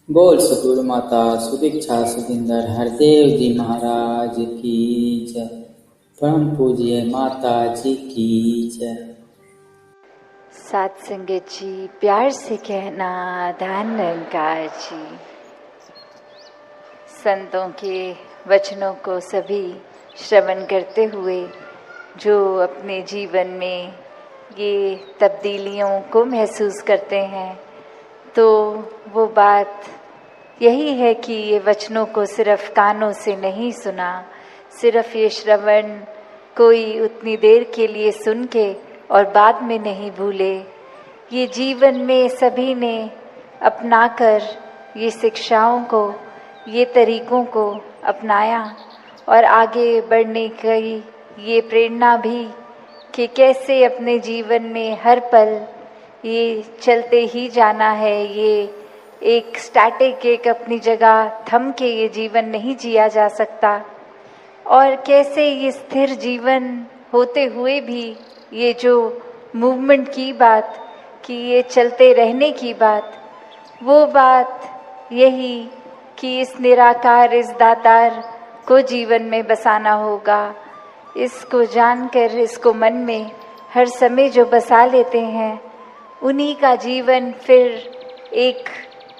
बोल सतगुरु माता सुदीक्षा सुखिंदर हरदेव जी महाराज की जय। परम पूज्य माता जी की जय। सात संगत जी, प्यार से कहना धन निरंकार जी। संतों के वचनों को सभी श्रवण करते हुए जो अपने जीवन में ये तब्दीलियों को महसूस करते हैं, तो वो बात यही है कि ये वचनों को सिर्फ कानों से नहीं सुना, सिर्फ ये श्रवण कोई उतनी देर के लिए सुन के और बाद में नहीं भूले। ये जीवन में सभी ने अपनाकर ये शिक्षाओं को, ये तरीकों को अपनाया और आगे बढ़ने की ये प्रेरणा भी कि कैसे अपने जीवन में हर पल ये चलते ही जाना है। ये एक स्टैटिक, एक अपनी जगह थम के ये जीवन नहीं जिया जा सकता, और कैसे ये स्थिर जीवन होते हुए भी ये जो मूवमेंट की बात, कि ये चलते रहने की बात, वो बात यही कि इस निराकार, इस दातार को जीवन में बसाना होगा। इसको जानकर, इसको मन में हर समय जो बसा लेते हैं, उन्हीं का जीवन फिर एक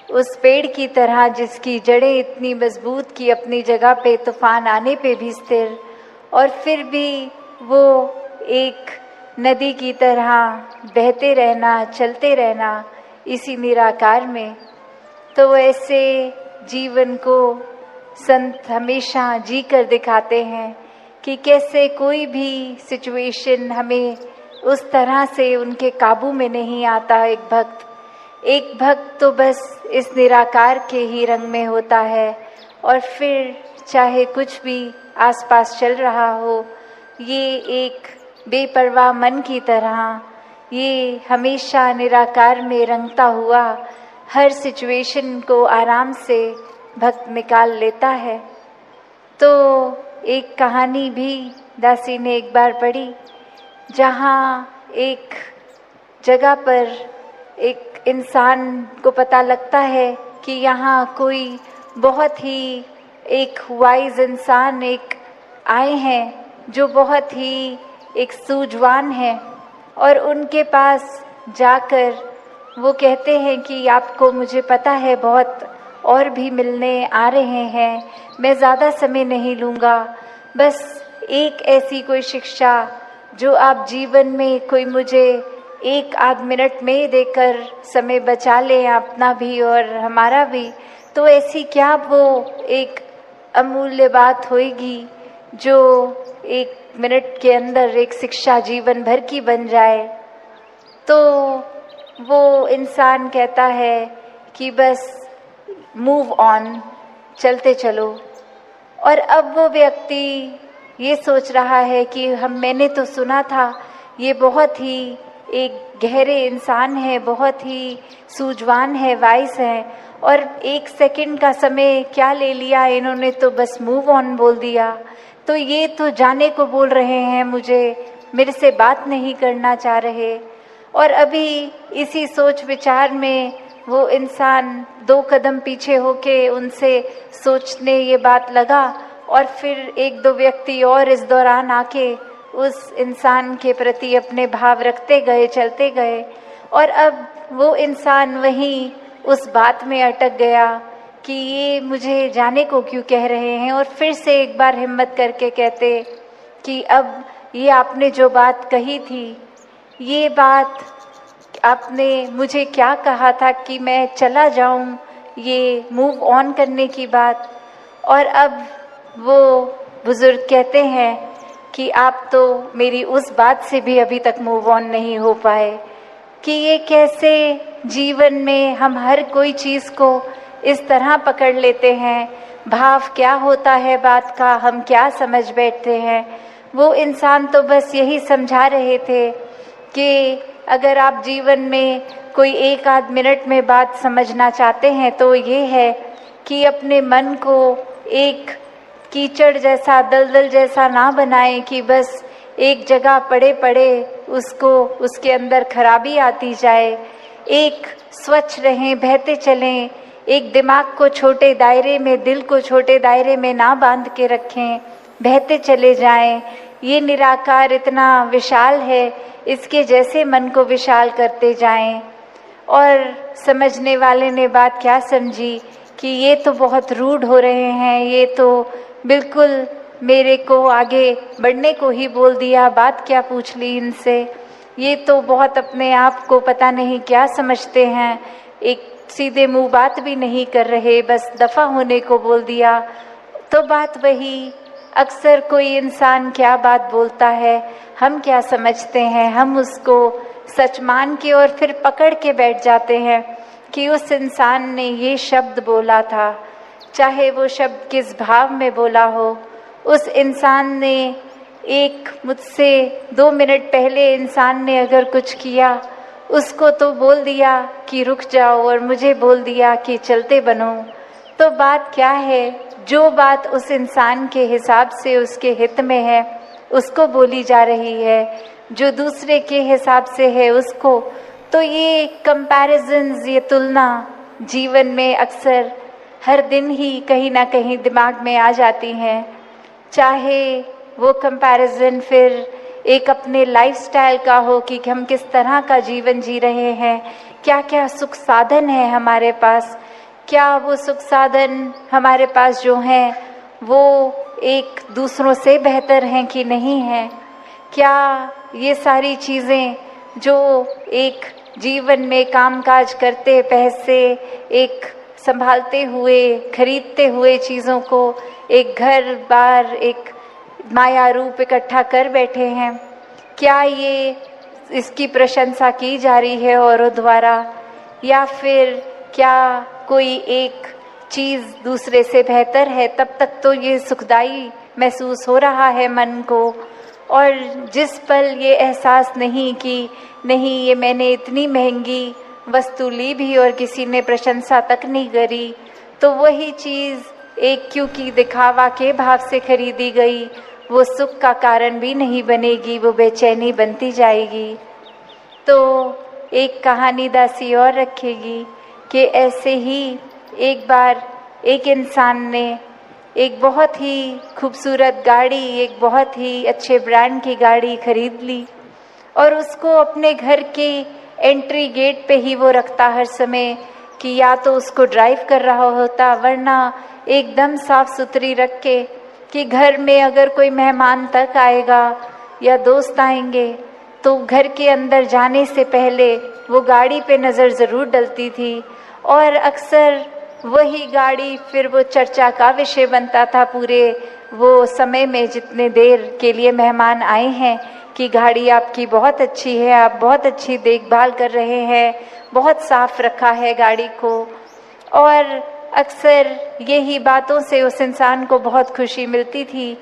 उस पेड़ की तरह जिसकी जड़ें इतनी मजबूत कि अपनी जगह पे तूफान आने पे भी स्थिर, और फिर भी वो एक नदी की तरह बहते रहना, चलते रहना इसी निराकार में। तो ऐसे जीवन को संत हमेशा जी कर दिखाते हैं कि कैसे कोई भी सिचुएशन हमें उस तरह से उनके काबू में नहीं आता। एक भक्त तो बस इस निराकार के ही रंग में होता है, और फिर चाहे कुछ भी आसपास चल रहा हो, ये एक बेपरवाह मन की तरह ये हमेशा निराकार में रंगता हुआ हर सिचुएशन को आराम से भक्त निकाल लेता है। तो एक कहानी भी दासी ने एक बार पढ़ी, जहाँ एक जगह पर एक इंसान को पता लगता है कि यहाँ कोई बहुत ही एक वाइज इंसान एक आए हैं जो बहुत ही एक सूझवान है, और उनके पास जाकर वो कहते हैं कि आपको, मुझे पता है, बहुत और भी मिलने आ रहे हैं, मैं ज़्यादा समय नहीं लूँगा, बस एक ऐसी कोई शिक्षा जो आप जीवन में कोई मुझे एक आध मिनट में देकर समय बचा लें, अपना भी और हमारा भी। तो ऐसी क्या वो एक अमूल्य बात होएगी जो एक मिनट के अंदर एक शिक्षा जीवन भर की बन जाए। तो वो इंसान कहता है कि बस मूव ऑन, चलते चलो। और अब वो व्यक्ति ये सोच रहा है कि मैंने तो सुना था ये बहुत ही एक गहरे इंसान है, बहुत ही सूझवान है, वाइस है, और एक सेकंड का समय क्या ले लिया इन्होंने, तो बस मूव ऑन बोल दिया। तो ये तो जाने को बोल रहे हैं मुझे, मेरे से बात नहीं करना चाह रहे। और अभी इसी सोच विचार में वो इंसान 2 कदम पीछे होके उनसे सोचने ये बात लगा, और फिर 1-2 व्यक्ति और इस दौरान आके उस इंसान के प्रति अपने भाव रखते गए, चलते गए। और अब वो इंसान वहीं उस बात में अटक गया कि ये मुझे जाने को क्यों कह रहे हैं, और फिर से एक बार हिम्मत करके कहते कि अब ये आपने जो बात कही थी, ये बात आपने मुझे क्या कहा था कि मैं चला जाऊं, ये मूव ऑन करने की बात। और अब वो बुजुर्ग कहते हैं कि आप तो मेरी उस बात से भी अभी तक मूव ऑन नहीं हो पाए, कि ये कैसे जीवन में हम हर कोई चीज़ को इस तरह पकड़ लेते हैं, भाव क्या होता है बात का हम क्या समझ बैठते हैं। वो इंसान तो बस यही समझा रहे थे कि अगर आप जीवन में कोई 1 आध मिनट में बात समझना चाहते हैं तो ये है कि अपने मन को एक कीचड़ जैसा, दलदल जैसा ना बनाएं कि बस एक जगह पड़े पड़े उसको, उसके अंदर खराबी आती जाए। एक स्वच्छ रहें, बहते चलें, एक दिमाग को छोटे दायरे में, दिल को छोटे दायरे में ना बांध के रखें, बहते चले जाएं। ये निराकार इतना विशाल है, इसके जैसे मन को विशाल करते जाएं। और समझने वाले ने बात क्या समझी कि ये तो बहुत रूड हो रहे हैं, ये तो बिल्कुल मेरे को आगे बढ़ने को ही बोल दिया, बात क्या पूछ ली इनसे, ये तो बहुत अपने आप को पता नहीं क्या समझते हैं, एक सीधे मुंह बात भी नहीं कर रहे, बस दफा होने को बोल दिया। तो बात वही, अक्सर कोई इंसान क्या बात बोलता है, हम क्या समझते हैं, हम उसको सच मान के और फिर पकड़ के बैठ जाते हैं कि उस इंसान ने ये शब्द बोला था, चाहे वो शब्द किस भाव में बोला हो। उस इंसान ने एक मुझसे 2 मिनट पहले इंसान ने अगर कुछ किया, उसको तो बोल दिया कि रुक जाओ और मुझे बोल दिया कि चलते बनो। तो बात क्या है, जो बात उस इंसान के हिसाब से उसके हित में है उसको बोली जा रही है, जो दूसरे के हिसाब से है उसको। तो ये कंपैरिजन्स, ये तुलना जीवन में अक्सर हर दिन ही कहीं ना कहीं दिमाग में आ जाती हैं। चाहे वो कंपैरिजन फिर एक अपने लाइफस्टाइल का हो कि हम किस तरह का जीवन जी रहे हैं, क्या क्या सुख साधन है हमारे पास, क्या वो सुख साधन हमारे पास जो हैं वो एक दूसरों से बेहतर हैं कि नहीं हैं, क्या ये सारी चीज़ें जो एक जीवन में कामकाज करते, पैसे एक संभालते हुए, खरीदते हुए चीज़ों को, एक घर बार, एक माया रूप इकट्ठा कर बैठे हैं, क्या ये इसकी प्रशंसा की जा रही है औरों द्वारा, या फिर क्या कोई एक चीज़ दूसरे से बेहतर है, तब तक तो ये सुखदाई महसूस हो रहा है मन को। और जिस पल ये एहसास नहीं कि नहीं, ये मैंने इतनी महंगी वस्तु ली भी और किसी ने प्रशंसा तक नहीं करी, तो वही चीज़ एक क्योंकि दिखावा के भाव से खरीदी गई, वो सुख का कारण भी नहीं बनेगी, वो बेचैनी बनती जाएगी। तो एक कहानी दासी और रखेगी कि ऐसे ही एक बार एक इंसान ने एक बहुत ही खूबसूरत गाड़ी, एक बहुत ही अच्छे ब्रांड की गाड़ी खरीद ली और उसको अपने घर के एंट्री गेट पे ही वो रखता हर समय कि या तो उसको ड्राइव कर रहा होता, वरना एकदम साफ सुथरी रख के कि घर में अगर कोई मेहमान तक आएगा या दोस्त आएंगे तो घर के अंदर जाने से पहले वो गाड़ी पे नज़र ज़रूर डलती थी। और अक्सर वही गाड़ी फिर वो चर्चा का विषय बनता था पूरे वो समय में, जितने देर के लिए मेहमान आए हैं, कि गाड़ी आपकी बहुत अच्छी है, आप बहुत अच्छी देखभाल कर रहे हैं, बहुत साफ रखा है गाड़ी को। और अक्सर यही बातों से उस इंसान को बहुत खुशी मिलती थी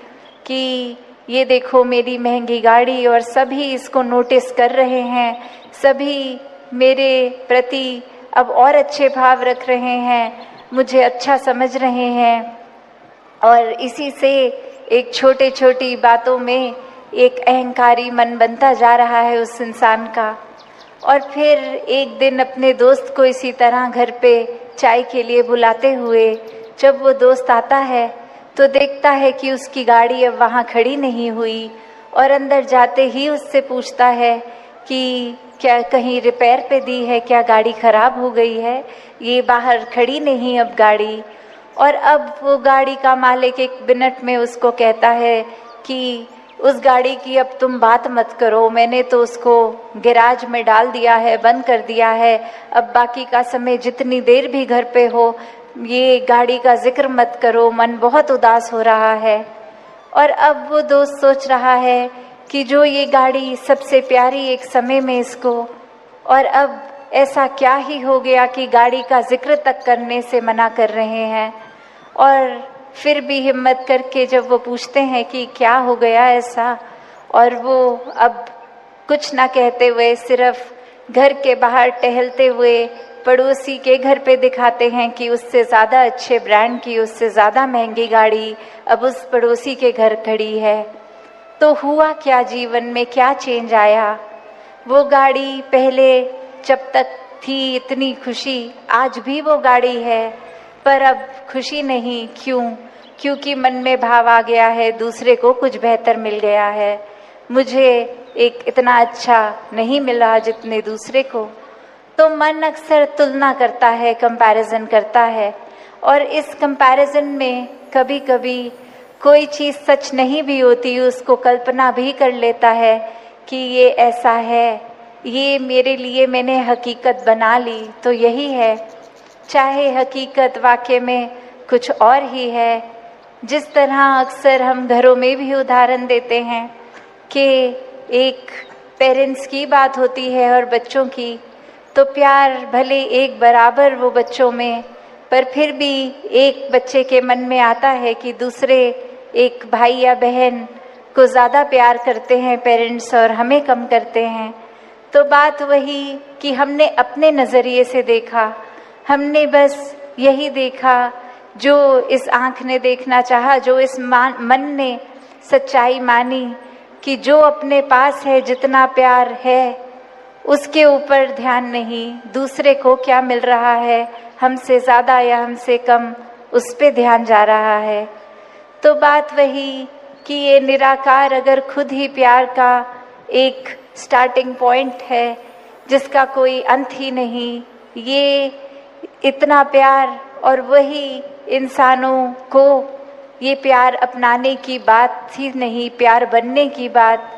कि ये देखो मेरी महंगी गाड़ी, और सभी इसको नोटिस कर रहे हैं, सभी मेरे प्रति अब और अच्छे भाव रख रहे हैं, मुझे अच्छा समझ रहे हैं। और इसी से एक छोटी छोटी बातों में एक अहंकारी मन बनता जा रहा है उस इंसान का। और फिर एक दिन अपने दोस्त को इसी तरह घर पे चाय के लिए बुलाते हुए जब वो दोस्त आता है तो देखता है कि उसकी गाड़ी अब वहाँ खड़ी नहीं हुई, और अंदर जाते ही उससे पूछता है कि क्या कहीं रिपेयर पे दी है, क्या गाड़ी ख़राब हो गई है, ये बाहर खड़ी नहीं अब गाड़ी। और अब वो गाड़ी का मालिक 1 मिनट में उसको कहता है कि उस गाड़ी की अब तुम बात मत करो, मैंने तो उसको गैराज में डाल दिया है, बंद कर दिया है, अब बाकी का समय जितनी देर भी घर पे हो ये गाड़ी का जिक्र मत करो, मन बहुत उदास हो रहा है। और अब वो दोस्त सोच रहा है कि जो ये गाड़ी सबसे प्यारी एक समय में इसको, और अब ऐसा क्या ही हो गया कि गाड़ी का जिक्र तक करने से मना कर रहे हैं। और फिर भी हिम्मत करके जब वो पूछते हैं कि क्या हो गया ऐसा, और वो अब कुछ ना कहते हुए सिर्फ घर के बाहर टहलते हुए पड़ोसी के घर पे दिखाते हैं कि उससे ज़्यादा अच्छे ब्रांड की, उससे ज़्यादा महंगी गाड़ी अब उस पड़ोसी के घर खड़ी है। तो हुआ क्या जीवन में, क्या चेंज आया? वो गाड़ी पहले जब तक थी इतनी खुशी, आज भी वो गाड़ी है, पर अब खुशी नहीं। क्यों? क्योंकि मन में भाव आ गया है, दूसरे को कुछ बेहतर मिल गया है, मुझे एक इतना अच्छा नहीं मिला जितने दूसरे को। तो मन अक्सर तुलना करता है, कंपैरिजन करता है, और इस कंपैरिजन में कभी कभी कोई चीज़ सच नहीं भी होती, उसको कल्पना भी कर लेता है कि ये ऐसा है, ये मेरे लिए मैंने हकीकत बना ली तो यही है, चाहे हकीकत वाकई में कुछ और ही है। जिस तरह अक्सर हम घरों में भी उदाहरण देते हैं कि एक पेरेंट्स की बात होती है और बच्चों की, तो प्यार भले एक बराबर वो बच्चों में, पर फिर भी एक बच्चे के मन में आता है कि दूसरे एक भाई या बहन को ज़्यादा प्यार करते हैं पेरेंट्स और हमें कम करते हैं। तो बात वही कि हमने अपने नज़रिए से देखा, हमने बस यही देखा जो इस आँख ने देखना चाहा, जो इस मन ने सच्चाई मानी कि जो अपने पास है, जितना प्यार है उसके ऊपर ध्यान नहीं, दूसरे को क्या मिल रहा है, हमसे ज़्यादा या हमसे कम, उस पे ध्यान जा रहा है। तो बात वही कि ये निराकार अगर खुद ही प्यार का एक स्टार्टिंग पॉइंट है जिसका कोई अंत ही नहीं, ये इतना प्यार, और वही इंसानों को ये प्यार अपनाने की बात ही नहीं, प्यार बनने की बात,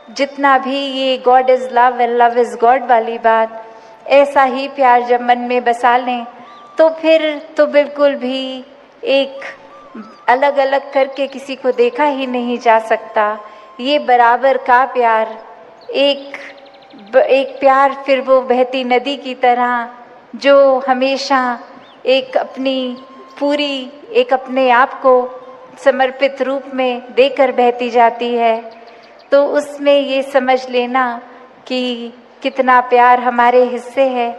जितना भी ये God is love and love is God वाली बात, ऐसा ही प्यार जब मन में बसा लें तो फिर तो बिल्कुल भी एक अलग अलग करके किसी को देखा ही नहीं जा सकता। ये बराबर का प्यार, एक प्यार फिर वो बहती नदी की तरह जो हमेशा एक अपनी पूरी एक अपने आप को समर्पित रूप में देकर बहती जाती है। तो उसमें ये समझ लेना कि कितना प्यार हमारे हिस्से है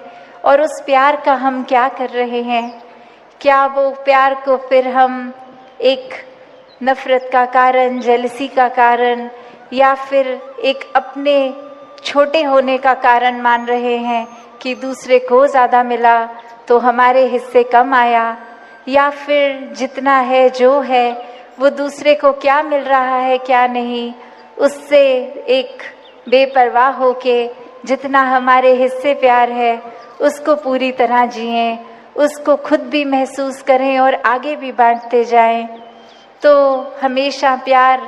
और उस प्यार का हम क्या कर रहे हैं। क्या वो प्यार को फिर हम एक नफ़रत का कारण, जेलसी का कारण, या फिर एक अपने छोटे होने का कारण मान रहे हैं कि दूसरे को ज़्यादा मिला तो हमारे हिस्से कम आया, या फिर जितना है जो है वो दूसरे को क्या मिल रहा है क्या नहीं, उससे एक बेपरवाह होके जितना हमारे हिस्से प्यार है उसको पूरी तरह जिएं, उसको खुद भी महसूस करें और आगे भी बांटते जाएं। तो हमेशा प्यार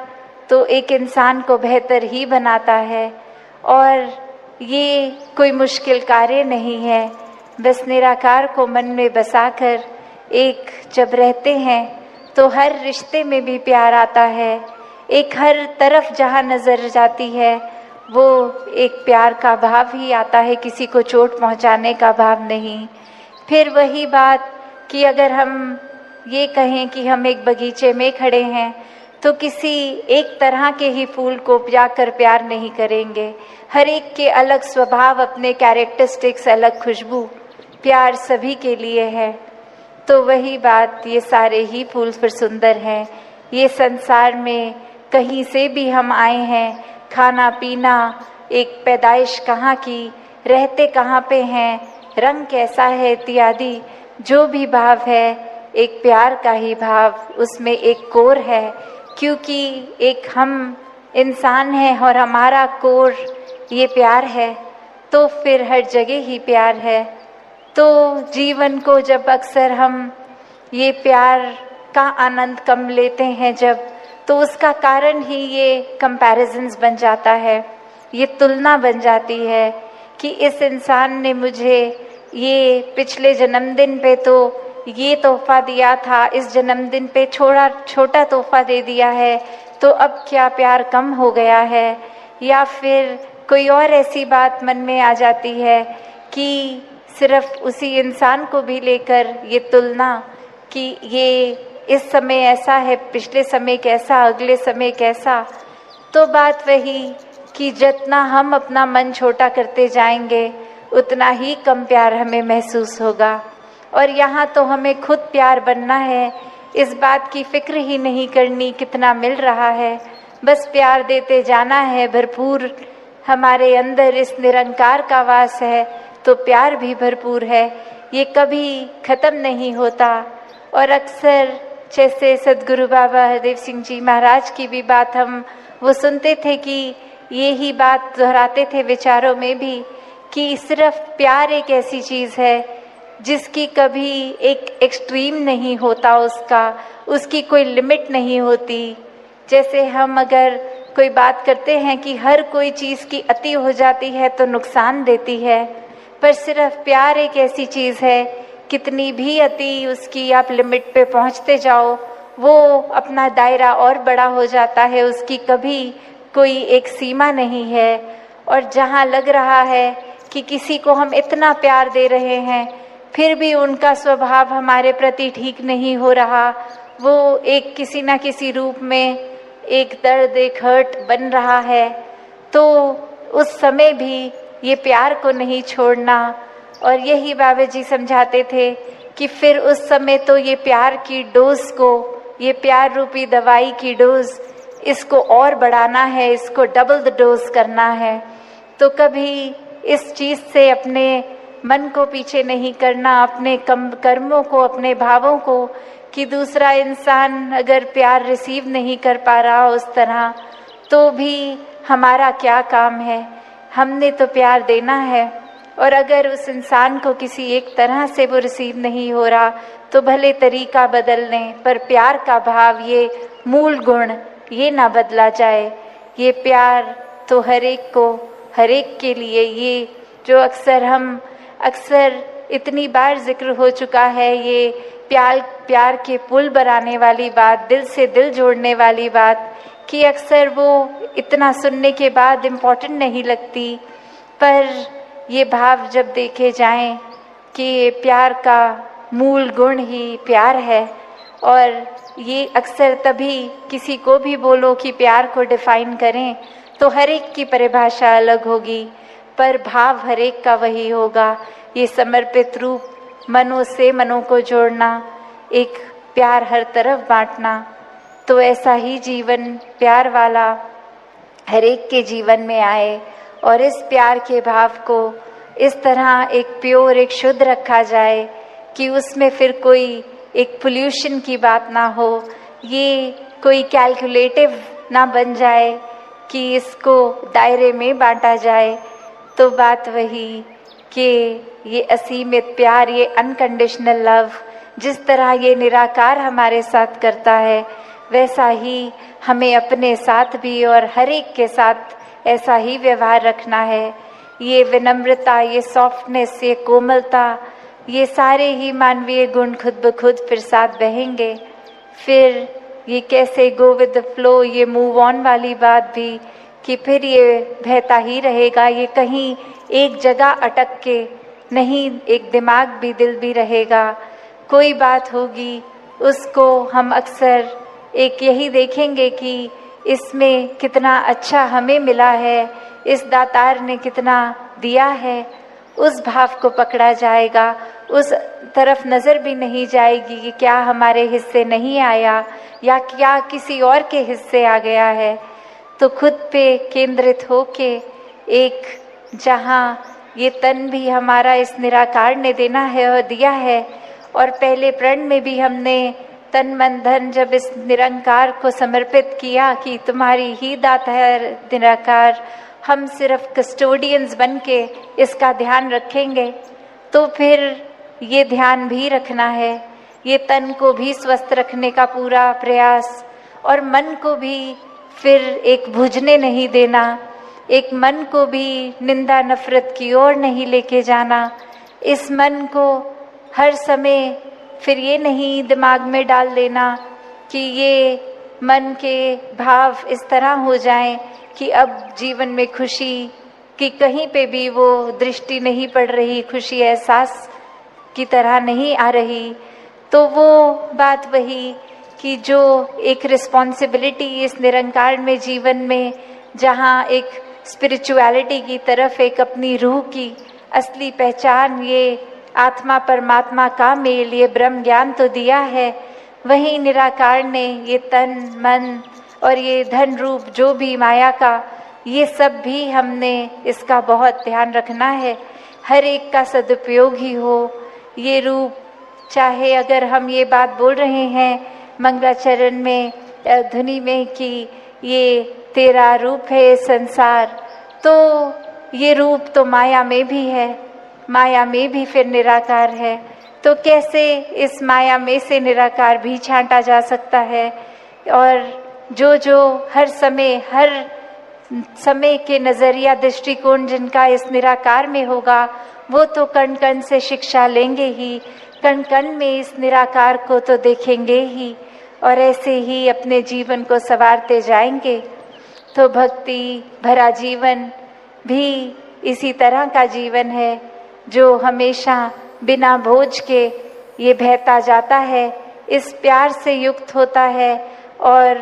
तो एक इंसान को बेहतर ही बनाता है और ये कोई मुश्किल कार्य नहीं है। बस निराकार को मन में बसाकर एक जब रहते हैं तो हर रिश्ते में भी प्यार आता है। एक हर तरफ जहाँ नज़र जाती है वो एक प्यार का भाव ही आता है, किसी को चोट पहुँचाने का भाव नहीं। फिर वही बात कि अगर हम ये कहें कि हम एक बगीचे में खड़े हैं तो किसी एक तरह के ही फूल को जाकर प्यार नहीं करेंगे। हर एक के अलग स्वभाव, अपने कैरेक्टरिस्टिक्स, अलग खुशबू, प्यार सभी के लिए है। तो वही बात, ये सारे ही फूल फिर सुंदर हैं। ये संसार में कहीं से भी हम आए हैं, खाना पीना, एक पैदाइश कहाँ की, रहते कहाँ पे हैं, रंग कैसा है इत्यादि, जो भी भाव है एक प्यार का ही भाव, उसमें एक कोर है। क्योंकि एक हम इंसान हैं और हमारा कोर ये प्यार है, तो फिर हर जगह ही प्यार है। तो जीवन को जब अक्सर हम ये प्यार का आनंद कम लेते हैं जब, तो उसका कारण ही ये कंपैरिजन्स बन जाता है, ये तुलना बन जाती है कि इस इंसान ने मुझे ये पिछले जन्मदिन पे तो ये तोहफा दिया था, इस जन्मदिन पे छोटा तोहफा दे दिया है, तो अब क्या प्यार कम हो गया है। या फिर कोई और ऐसी बात मन में आ जाती है कि सिर्फ उसी इंसान को भी लेकर ये तुलना कि ये इस समय ऐसा है, पिछले समय कैसा, अगले समय कैसा। तो बात वही कि जितना हम अपना मन छोटा करते जाएंगे उतना ही कम प्यार हमें महसूस होगा। और यहाँ तो हमें खुद प्यार बनना है, इस बात की फिक्र ही नहीं करनी कितना मिल रहा है, बस प्यार देते जाना है भरपूर। हमारे अंदर इस निरंकार का वास है तो प्यार भी भरपूर है, ये कभी ख़त्म नहीं होता। और अक्सर जैसे सद्गुरु बाबा हरदेव सिंह जी महाराज की भी बात हम वो सुनते थे कि ये ही बात दोहराते थे विचारों में भी कि सिर्फ प्यार एक ऐसी चीज़ है जिसकी कभी एक एक्सट्रीम नहीं होता, उसकी कोई लिमिट नहीं होती। जैसे हम अगर कोई बात करते हैं कि हर कोई चीज़ की अति हो जाती है तो नुकसान देती है, पर सिर्फ प्यार एक ऐसी चीज़ है, कितनी भी अति उसकी आप लिमिट पे पहुंचते जाओ वो अपना दायरा और बड़ा हो जाता है, उसकी कभी कोई एक सीमा नहीं है। और जहाँ लग रहा है कि किसी को हम इतना प्यार दे रहे हैं फिर भी उनका स्वभाव हमारे प्रति ठीक नहीं हो रहा, वो एक किसी ना किसी रूप में एक दर्द, एक हर्ट बन रहा है, तो उस समय भी ये प्यार को नहीं छोड़ना। और यही बाबा जी समझाते थे कि फिर उस समय तो ये प्यार की डोज को, ये प्यार रूपी दवाई की डोज, इसको और बढ़ाना है, इसको डबल द डोज करना है। तो कभी इस चीज़ से अपने मन को पीछे नहीं करना, अपने कर्मों को, अपने भावों को, कि दूसरा इंसान अगर प्यार रिसीव नहीं कर पा रहा उस तरह तो भी हमारा क्या काम है, हमने तो प्यार देना है। और अगर उस इंसान को किसी एक तरह से वो रिसीव नहीं हो रहा तो भले तरीका बदल लें, पर प्यार का भाव, ये मूल गुण, ये ना बदला जाए। ये प्यार तो हर एक को, हर एक के लिए, ये जो अक्सर इतनी बार जिक्र हो चुका है, ये प्यार के पुल बनाने वाली बात, दिल से दिल जोड़ने वाली बात, कि अक्सर वो इतना सुनने के बाद इम्पोर्टेंट नहीं लगती, पर ये भाव जब देखे जाएं कि प्यार का मूल गुण ही प्यार है। और ये अक्सर तभी किसी को भी बोलो कि प्यार को डिफाइन करें तो हर एक की परिभाषा अलग होगी, पर भाव हर एक का वही होगा। ये समर्पित रूप, मनों से मनों को जोड़ना, एक प्यार हर तरफ बांटना, तो ऐसा ही जीवन प्यार वाला हर एक के जीवन में आए। और इस प्यार के भाव को इस तरह एक प्योर, एक शुद्ध रखा जाए कि उसमें फिर कोई एक पोल्यूशन की बात ना हो, ये कोई कैलकुलेटिव ना बन जाए कि इसको दायरे में बांटा जाए। तो बात वही कि ये असीमित प्यार, ये अनकंडीशनल लव, जिस तरह ये निराकार हमारे साथ करता है, वैसा ही हमें अपने साथ भी और हर एक के साथ ऐसा ही व्यवहार रखना है। ये विनम्रता, ये सॉफ्टनेस, ये कोमलता, ये सारे ही मानवीय गुण खुद ब खुद फिर साथ बहेंगे। फिर ये कैसे गो विद द फ्लो, ये मूव ऑन वाली बात भी, कि फिर ये बहता ही रहेगा, ये कहीं एक जगह अटक के नहीं, एक दिमाग भी, दिल भी रहेगा। कोई बात होगी उसको हम अक्सर एक यही देखेंगे कि इसमें कितना अच्छा हमें मिला है, इस दातार ने कितना दिया है, उस भाव को पकड़ा जाएगा। उस तरफ नज़र भी नहीं जाएगी कि क्या हमारे हिस्से नहीं आया या क्या किसी और के हिस्से आ गया है। तो खुद पे केंद्रित होके, एक जहाँ ये तन भी हमारा इस निराकार ने देना है और दिया है, और पहले प्रण में भी हमने तन मन धन जब इस निरंकार को समर्पित किया कि तुम्हारी ही दाता है निराकार, हम सिर्फ कस्टोडियंस बन के इसका ध्यान रखेंगे। तो फिर ये ध्यान भी रखना है, ये तन को भी स्वस्थ रखने का पूरा प्रयास, और मन को भी फिर एक भुजने नहीं देना, एक मन को भी निंदा नफरत की ओर नहीं लेके जाना। इस मन को हर समय फिर ये नहीं दिमाग में डाल लेना कि ये मन के भाव इस तरह हो जाएं कि अब जीवन में खुशी की कहीं पे भी वो दृष्टि नहीं पड़ रही, खुशी एहसास की तरह नहीं आ रही। तो वो बात वही कि जो एक रिस्पॉन्सिबिलिटी इस निरंकार में जीवन में, जहाँ एक स्पिरिचुअलिटी की तरफ एक अपनी रूह की असली पहचान, ये आत्मा परमात्मा का मेल, ये ब्रह्म ज्ञान तो दिया है, वहीं निराकार ने ये तन मन और ये धन रूप जो भी माया का, ये सब भी हमने इसका बहुत ध्यान रखना है हर एक का सदुपयोग ही हो। ये रूप, चाहे अगर हम ये बात बोल रहे हैं मंगलाचरण में, धुनी में कि ये तेरा रूप है संसार, तो ये रूप तो माया में भी है, माया में भी फिर निराकार है। तो कैसे इस माया में से निराकार भी छांटा जा सकता है? और जो जो हर समय के नज़रिया दृष्टिकोण जिनका इस निराकार में होगा, वो तो कण कण से शिक्षा लेंगे ही, कण कण में इस निराकार को तो देखेंगे ही, और ऐसे ही अपने जीवन को संवारते जाएंगे। तो भक्ति भरा जीवन भी इसी तरह का जीवन है, जो हमेशा बिना बोझ के ये बहता जाता है, इस प्यार से युक्त होता है, और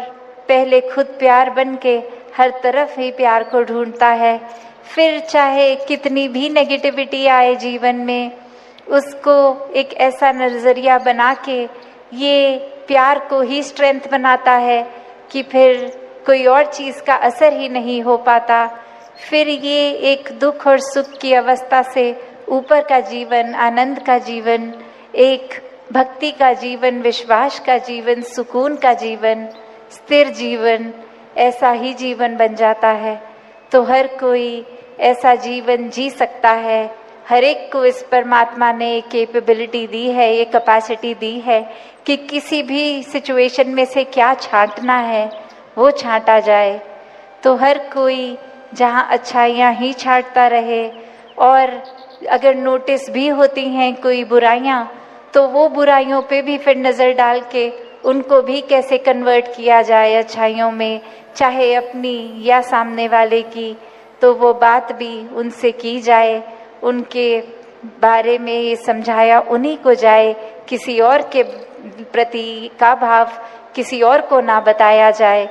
पहले खुद प्यार बन के हर तरफ ही प्यार को ढूंढता है। फिर चाहे कितनी भी नेगेटिविटी आए जीवन में, उसको एक ऐसा नज़रिया बना के ये प्यार को ही स्ट्रेंथ बनाता है कि फिर कोई और चीज़ का असर ही नहीं हो पाता। फिर ये एक दुख और सुख की अवस्था से ऊपर का जीवन, आनंद का जीवन, एक भक्ति का जीवन, विश्वास का जीवन, सुकून का जीवन, स्थिर जीवन, ऐसा ही जीवन बन जाता है। तो हर कोई ऐसा जीवन जी सकता है। हर एक को इस परमात्मा ने एक कैपेबिलिटी दी है, ये कैपेसिटी दी है कि किसी भी सिचुएशन में से क्या छांटना है वो छांटा जाए। तो हर कोई जहाँ अच्छाइयाँ ही छांटता रहे, और अगर नोटिस भी होती हैं कोई बुराइयाँ, तो वो बुराइयों पे भी फिर नज़र डाल के उनको भी कैसे कन्वर्ट किया जाए अच्छाइयों में, चाहे अपनी या सामने वाले की, तो वो बात भी उनसे की जाए, उनके बारे में ये समझाया उन्हीं को जाए, किसी और के प्रति का भाव किसी और को ना बताया जाए।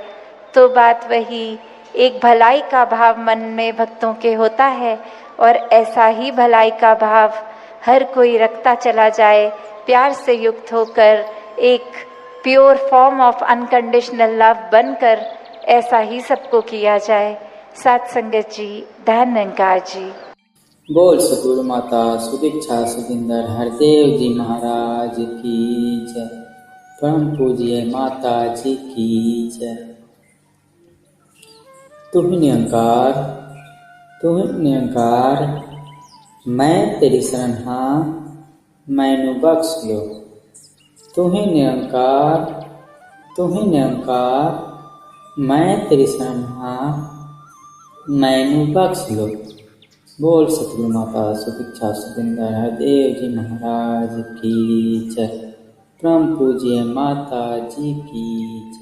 तो बात वही, एक भलाई का भाव मन में भक्तों के होता है, और ऐसा ही भलाई का भाव हर कोई रखता चला जाए, प्यार से युक्त होकर, एक pure form of unconditional love बनकर ऐसा ही सबको किया जाए। साथ संगत जी, धन निरंकार जी। बोल सतगुरु माता सुदीक्षा सुखिंदर हरदेव जी महाराज की जय। परम पूज्य माता जी की जय। तू ही निरंकार, तू ही निरंकार, मैं तेरी शरण हाँ, मैनू बख्श लो। तू ही निरंकार, तू ही निरंकार, मैं तेरी शरण हाँ, मैनू बख्श लो। बोल सतगुरु माता सुदीक्षा सुखिंदर हरदेव जी महाराज की जय। परम पूज्य माता जी की जय।